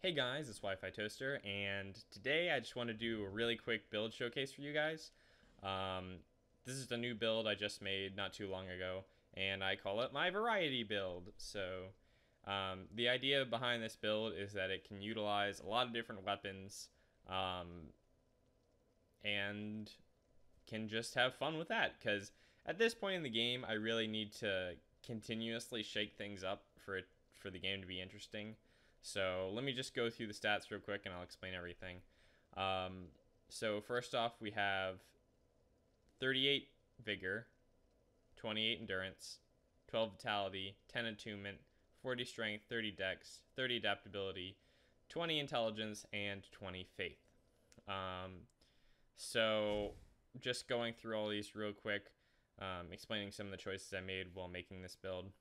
Hey guys, it's Wi-Fi Toaster, and today I just want to do a really quick build showcase for you guys. This is the new build I just made not too long ago, and I call it my variety build. The idea behind this build is that it can utilize a lot of different weapons, and can just have fun with that, because at this point in the game, I really need to continuously shake things up for the game to be interesting. So let me just go through the stats real quick and I'll explain everything. So first off, we have 38 Vigor, 28 Endurance, 12 Vitality, 10 Attunement, 40 Strength, 30 Dex, 30 Adaptability, 20 Intelligence, and 20 Faith. So just going through all these real quick, explaining some of the choices I made while making this build.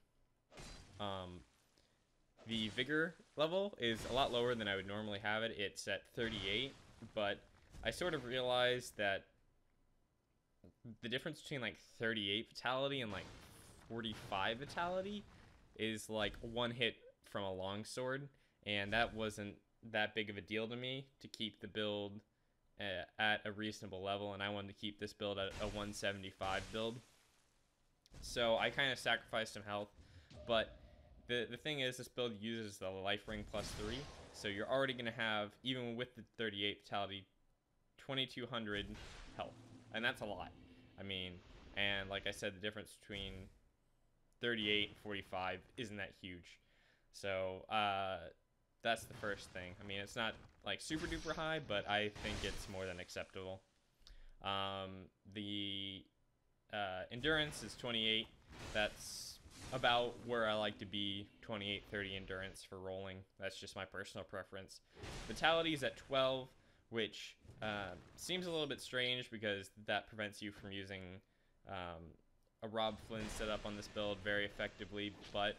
The Vigor level is a lot lower than I would normally have it. It's at 38, but I sort of realized that the difference between like 38 Vitality and like 45 Vitality is like one hit from a longsword, and that wasn't that big of a deal to me to keep the build at a reasonable level, and I wanted to keep this build at a 175 build. So I kind of sacrificed some health, but the thing is, this build uses the life ring +3, so you're already going to have, even with the 38 vitality, 2200 health, and that's a lot. I mean, and like I said, the difference between 38 and 45 isn't that huge. So that's the first thing. I mean, it's not like super duper high, but I think it's more than acceptable. The endurance is 28. That's about where I like to be, 28, 30 endurance for rolling. That's just my personal preference. Vitality is at 12, which seems a little bit strange because that prevents you from using a Rob Flynn setup on this build very effectively, but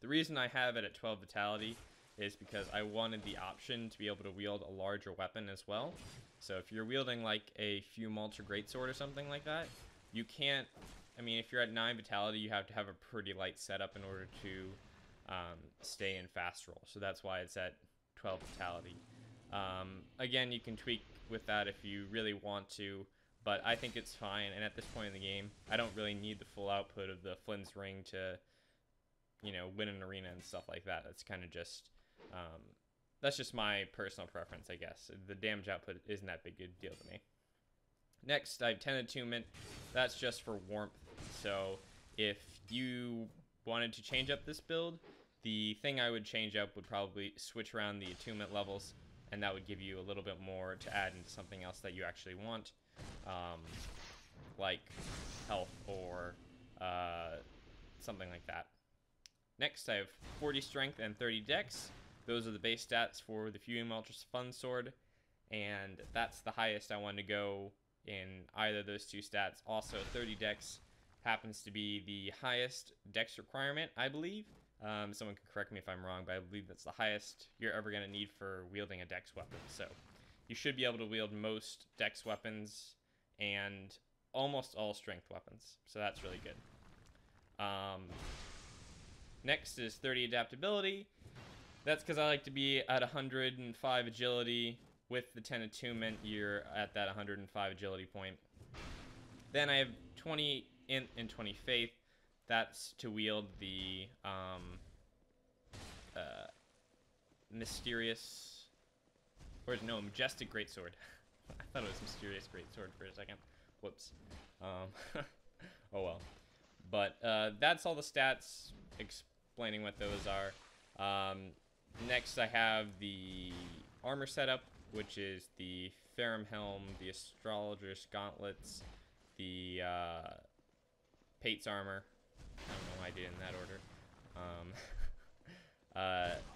the reason I have it at 12 Vitality is because I wanted the option to be able to wield a larger weapon as well. So if you're wielding like a Fumult or Greatsword or something like that, you can't, I mean, if you're at 9 Vitality, you have to have a pretty light setup in order to stay in fast roll. So that's why it's at 12 Vitality. Again, you can tweak with that if you really want to, but I think it's fine. And at this point in the game, I don't really need the full output of the Flynn's Ring to, you know, win an arena and stuff like that. That's kind of just, that's just my personal preference, I guess. The damage output isn't that big a deal to me. Next, I have 10 Attunement. That's just for warmth. So if you wanted to change up this build, the thing I would change up would probably switch around the attunement levels, and that would give you a little bit more to add into something else that you actually want, like health or something like that. Next, I have 40 strength and 30 dex. Those are the base stats for the Fume Ultra Fun Sword, and that's the highest I want to go in either of those two stats. Also, 30 dex happens to be the highest dex requirement, I believe. Someone can correct me if I'm wrong, but I believe that's the highest you're ever going to need for wielding a dex weapon. So you should be able to wield most dex weapons and almost all strength weapons. So that's really good. Next is 30 adaptability. That's because I like to be at 105 agility. With the 10 attunement, you're at that 105 agility point. Then I have 20 int and 20 faith. That's to wield the majestic greatsword. I thought it was mysterious greatsword for a second. Whoops. Oh well. But that's all the stats explaining what those are. Next, I have the armor setup, which is the Ferrum Helm, the Astrologer's Gauntlets, the Pate's Armor. I don't know why I did it in that order.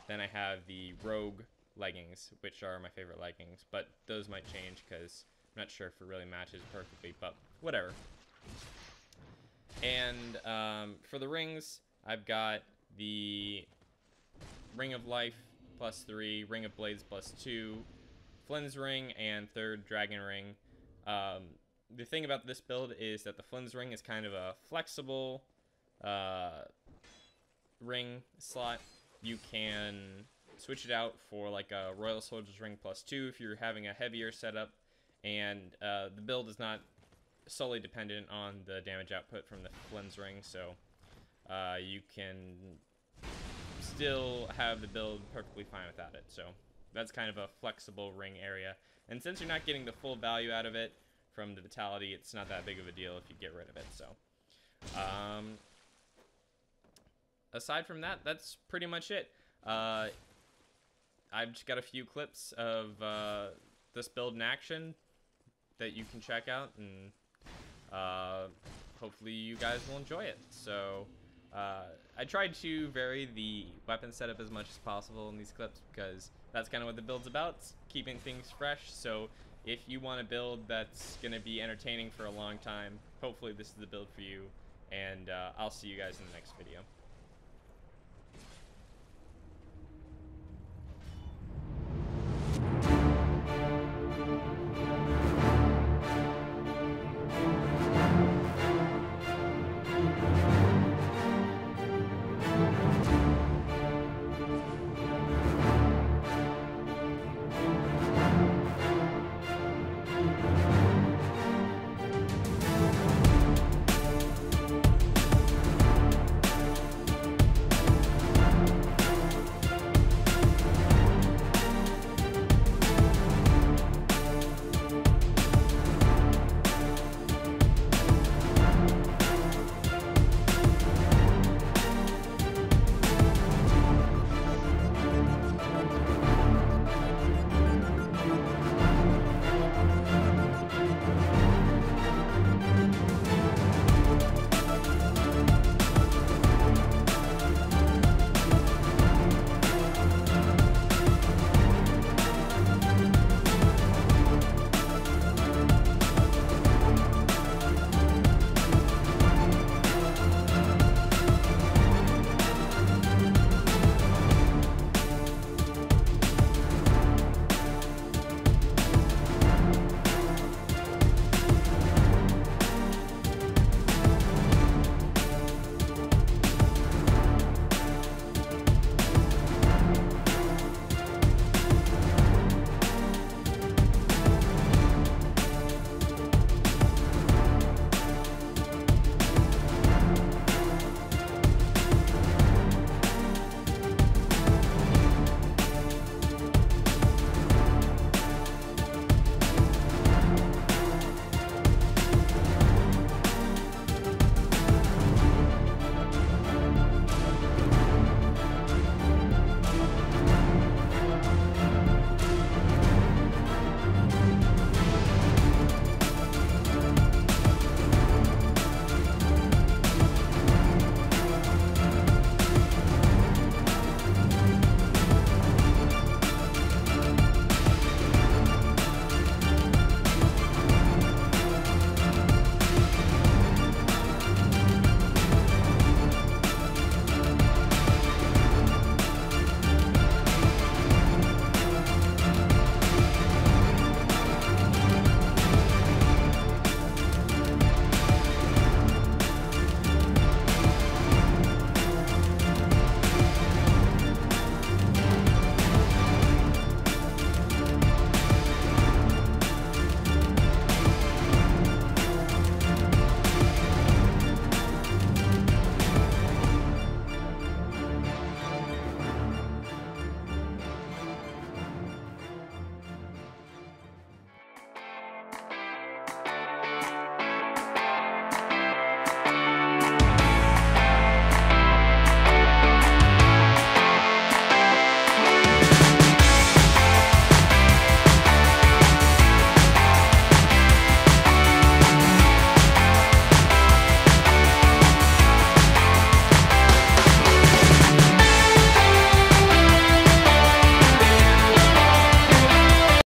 Then I have the Rogue Leggings, which are my favorite leggings, but those might change because I'm not sure if it really matches perfectly, but whatever. And for the rings, I've got the Ring of Life +3, Ring of Blades +2, Flynn's Ring, and 3rd Dragon Ring. The thing about this build is that the Flynn's Ring is kind of a flexible ring slot. You can switch it out for like a Royal Soldier's Ring +2 if you're having a heavier setup, and the build is not solely dependent on the damage output from the Flynn's Ring, so you can still have the build perfectly fine without it. So that's kind of a flexible ring area, and since you're not getting the full value out of it from the Vitality, it's not that big of a deal if you get rid of it. So aside from that, that's pretty much it. I've just got a few clips of this build in action that you can check out, and hopefully you guys will enjoy it. So I tried to vary the weapon setup as much as possible in these clips because that's kind of what the build's about, keeping things fresh. So if you want a build that's going to be entertaining for a long time, hopefully this is the build for you, and I'll see you guys in the next video.